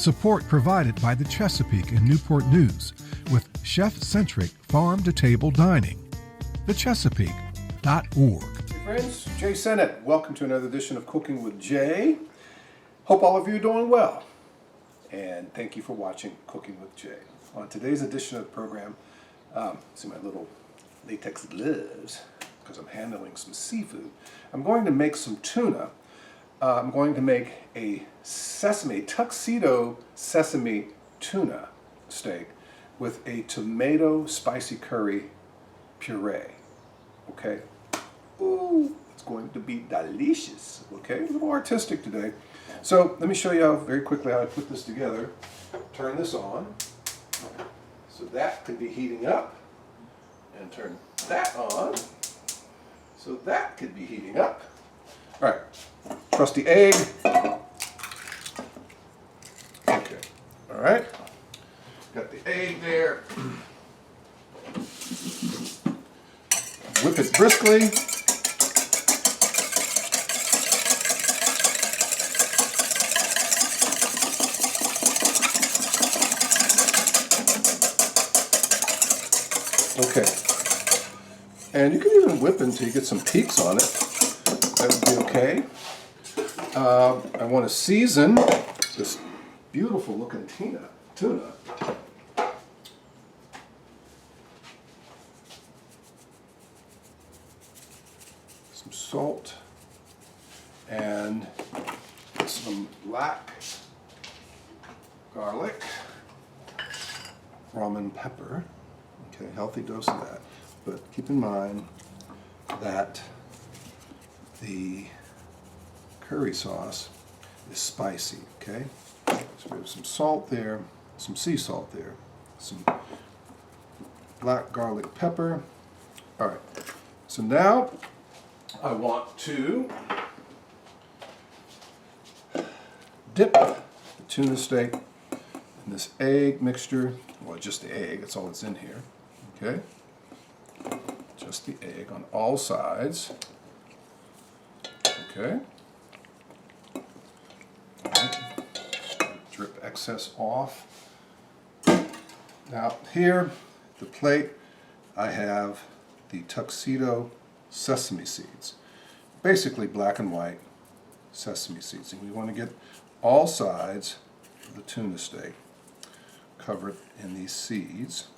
Support provided by the Chesapeake and Newport News with chef-centric farm-to-table dining. thechesapeake.org. Hey friends, Jay Sennett. Welcome to another edition of Cooking with Jay. Hope all of you are doing well. And thank you for watching Cooking with Jay. On today's edition of the program, see my little latex gloves because I'm handling some seafood. I'm going to make some tuna. I'm going to make a tuxedo sesame tuna steak with a tomato spicy curry puree. Okay? Ooh, it's going to be delicious. Okay? A little artistic today. So let me show you very quickly how I put this together. Turn this on. So that could be heating up. And turn that on. So that could be heating up. All right. Trusty egg. Okay. All right. Got the egg there. Whip it briskly. Okay. And you can even whip until you get some peaks on it. That would be okay. I want to season this beautiful looking tuna. Some salt and some black garlic, ramen pepper. Okay, healthy dose of that. But keep in mind that the curry sauce is spicy, okay? So we have some salt there, some sea salt there, some black garlic pepper. All right, so now I want to dip the tuna steak in this egg mixture. Well, just the egg, that's all that's in here, okay? Just the egg on all sides, okay? Drip excess off. Now here, the plate, I have the tuxedo sesame seeds. Basically black and white sesame seeds. And we want to get all sides of the tuna steak covered in these seeds.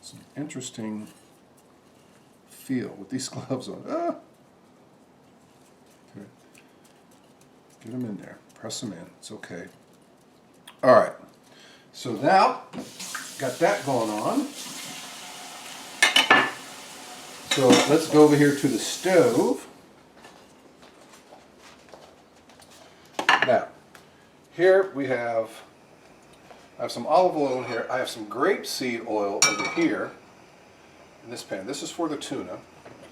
Some interesting feel with these gloves on. Ah! Okay. Get them in there. Press them in. It's okay. All right. So now, got that going on. So let's go over here to the stove. Now, here we have, I have some olive oil in here. I have some grapeseed oil over here in this pan. This is for the tuna.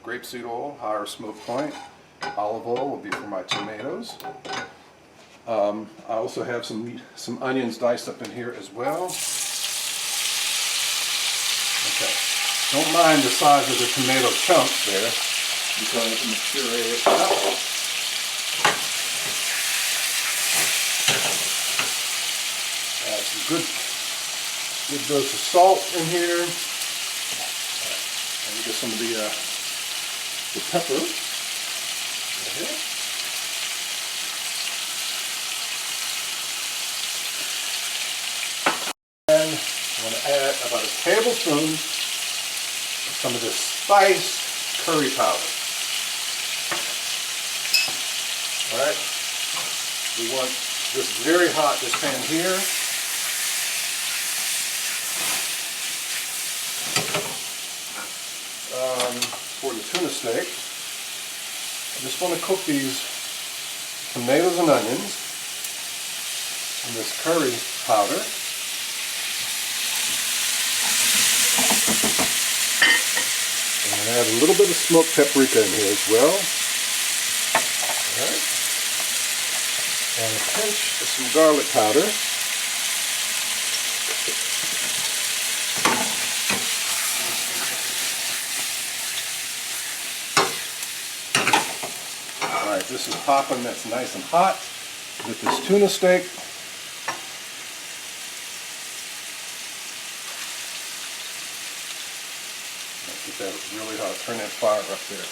Grapeseed oil, higher smoke point. Olive oil will be for my tomatoes. I also have some onions diced up in here as well. Okay. Don't mind the size of the tomato chunks there because I'm going to puree it up. Add some good dose of salt in here. And you get some of the pepper right here. And I'm going to add about a tablespoon of some of this spiced curry powder. Alright, we want this very hot, this pan here. For the tuna steak, I just want to cook these tomatoes and onions in this curry powder. And add a little bit of smoked paprika in here as well. All right. And a pinch of some garlic powder. this is popping, that's nice and hot. With this tuna steak. Get that really hot. Turn that fire up there.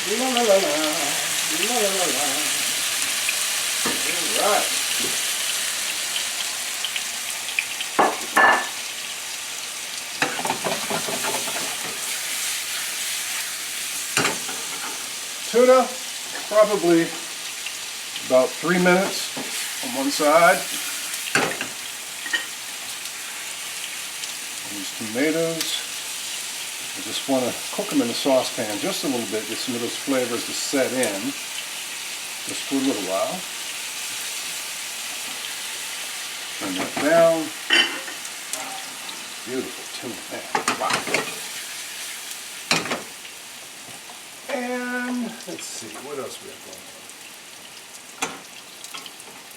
La la la la, la la la la. All right. Tuna, probably about 3 minutes on one side. And these tomatoes, I just want to cook them in the saucepan just a little bit, get some of those flavors to set in, just for a little while. Turn that down. Beautiful tuna, man. Wow. And let's see, what else we have going on?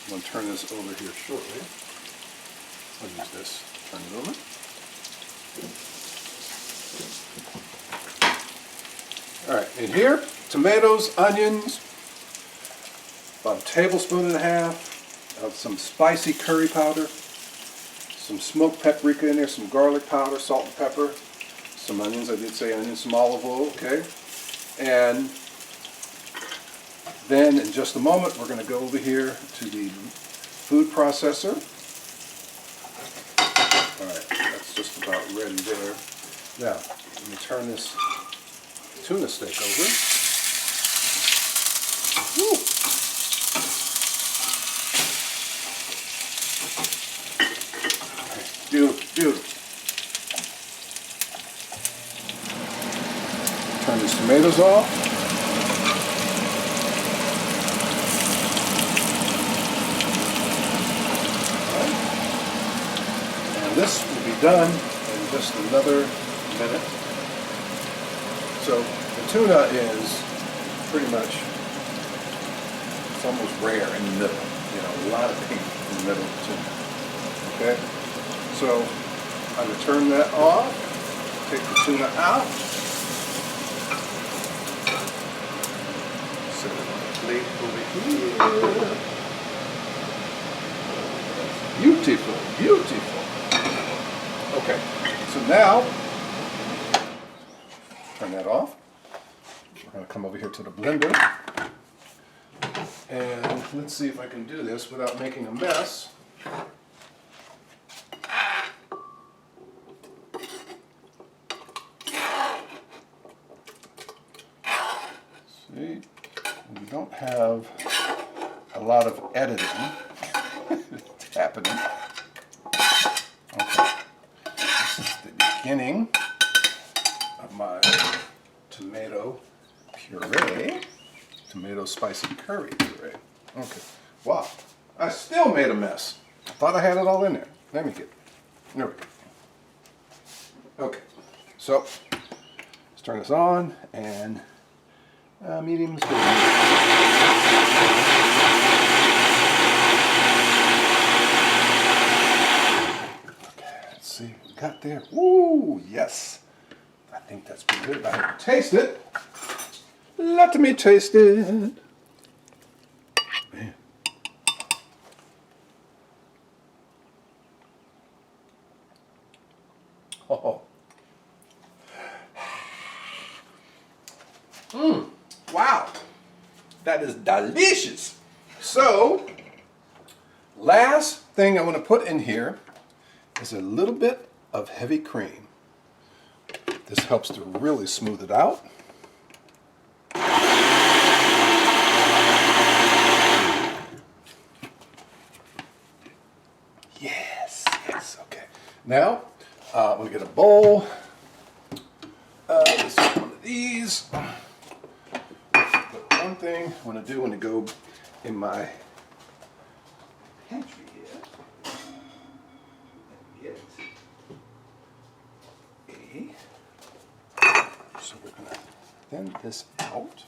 I'm going to turn this over here shortly. I'll use this. Turn it over. Alright, in here, tomatoes, onions, about 1.5 tablespoons of some spicy curry powder, some smoked paprika in there, some garlic powder, salt and pepper, some onions, I did say onions, some olive oil, okay? And then in just a moment we're going to go over here to the food processor. Alright, that's just about ready there. Now, let me turn this tuna steak over. Woo. Okay, beautiful, beautiful. Turn these tomatoes off. Right. And this will be done in just another minute. So the tuna is pretty much, it's almost rare in the middle. You know, a lot of pink in the middle of the tuna. Okay? So I'm going to turn that off, take the tuna out. Set it on the plate over here. Beautiful, beautiful. Okay, so now, turn that off. We're going to come over here to the blender. And let's see if I can do this without making a mess. See? We don't have a lot of editing happening. Okay. This is the beginning of my tomato puree. Tomato spicy curry puree. Okay. Wow. I still made a mess. I thought I had it all in there. Let me get it. There we go. Okay. So, let's turn this on and medium speed. Okay, let's see what we got there. Woo, yes. I think that's pretty good. I have to taste it. Let me taste it. Man. Oh. Wow. That is delicious. So, last thing I want to put in here is a little bit of heavy cream. This helps to really smooth it out. Yes, yes, okay. Now, I'm going to get a bowl. This is one of these. But one thing I want to do when I go in my pantry here, get so we're going to thin this out.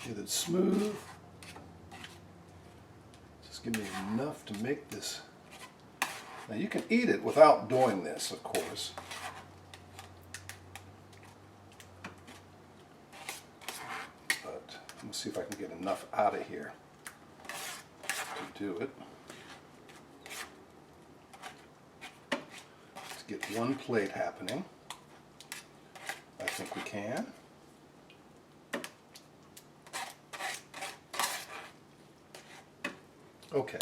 Get it smooth. Just give me enough to make this. Now you can eat it without doing this, of course. But let me see if I can get enough out of here to do it. Let's get one plate happening. I think we can. Okay.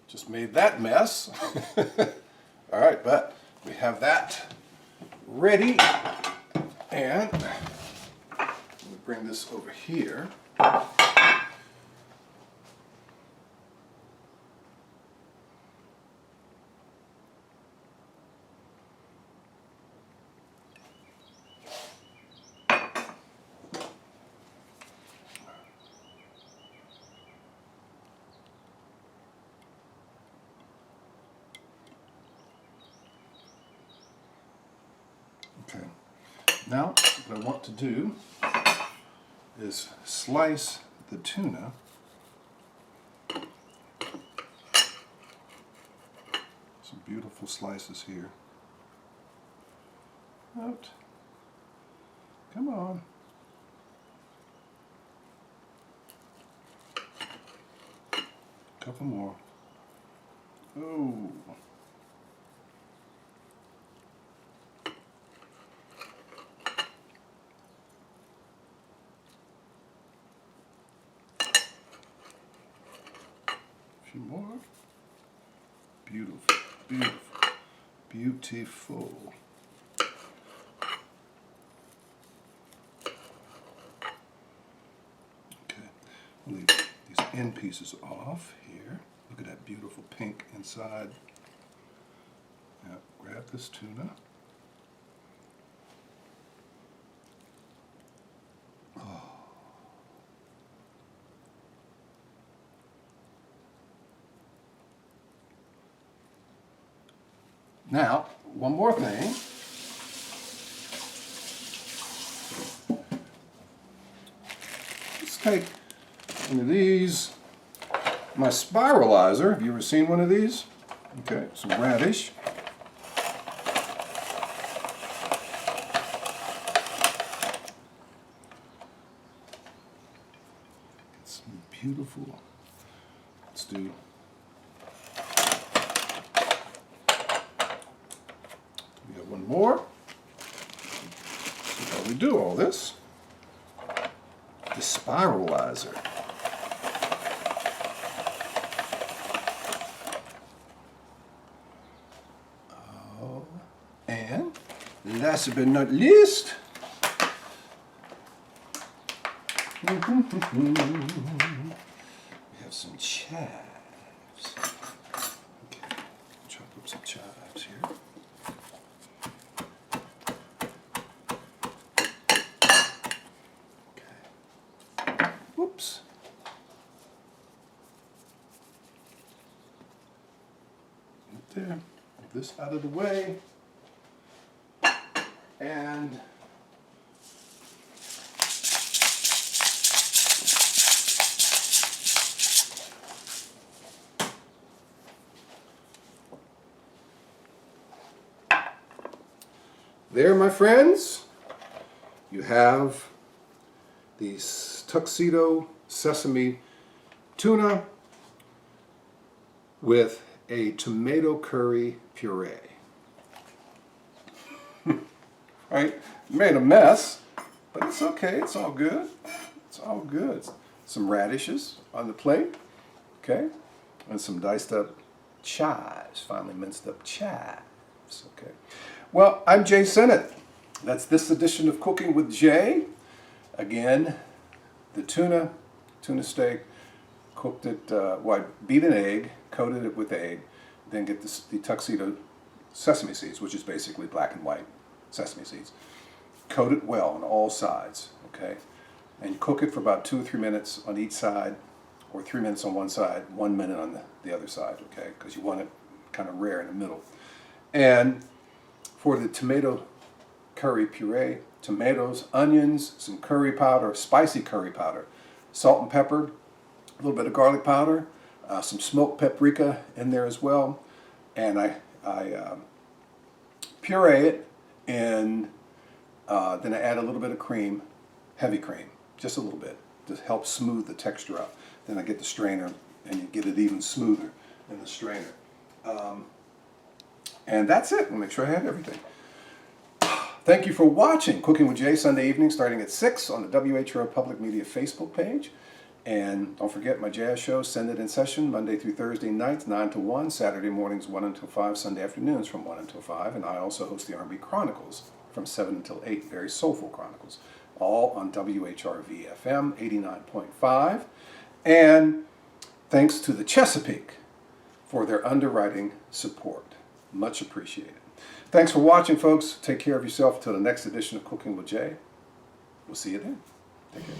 Just made that mess. All right, but we have that ready. And we bring this over here. Okay. Now, what I want to do is slice the tuna some beautiful slices here. Out. Come on. Couple more. Oh. A few more. Beautiful, beautiful, beautiful. Okay, we'll leave these end pieces off here. Look at that beautiful pink inside. Now, grab this tuna. Now, one more thing. Let's take one of these. My spiralizer. Have you ever seen one of these? Okay, some radish. Some beautiful. Let's do. We got one more. So how we do all this? The spiralizer. Oh, and last but not least, we have some chives. Okay, chop up some chives here. Whoops. Right there. Move this out of the way. And there, my friends, you have these tuxedo sesame tuna with a tomato curry puree. Right? Made a mess, but it's okay. It's all good. It's all good. Some radishes on the plate, okay, and some diced up chives, finely minced up chives. Okay. Well, I'm Jay Sennett. That's this edition of Cooking with Jay. Again, the tuna steak, cooked it, well, I beat an egg, coated it with egg, then get the tuxedo sesame seeds, which is basically black and white sesame seeds. Coat it well on all sides, okay? And you cook it for about 2 or 3 minutes on each side, or 3 minutes on one side, 1 minute on the other side, okay? Because you want it kind of rare in the middle. And for the tomato curry puree, tomatoes, onions, some curry powder, spicy curry powder, salt and pepper, a little bit of garlic powder, some smoked paprika in there as well, and I puree it, and then I add a little bit of cream, heavy cream, just a little bit, to help smooth the texture up. Then I get the strainer, and you get it even smoother in the strainer. And that's it. I'll make sure I have everything. Thank you for watching Cooking with Jay, Sunday evening starting at 6 on the WHRO Public Media Facebook page. And don't forget my jazz show, Send It in Session, Monday through Thursday nights, 9 to 1, Saturday mornings, 1 until 5, Sunday afternoons from 1 until 5. And I also host the R&B Chronicles from 7 until 8, very soulful chronicles, all on WHRV-FM 89.5. And thanks to the Chesapeake for their underwriting support. Much appreciated. Thanks for watching, folks. Take care of yourself until the next edition of Cooking with Jay. We'll see you then. Take care.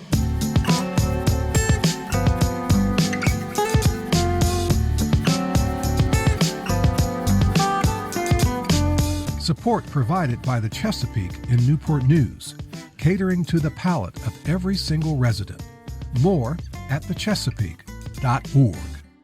Support provided by the Chesapeake in Newport News, catering to the palate of every single resident. More at thechesapeake.org.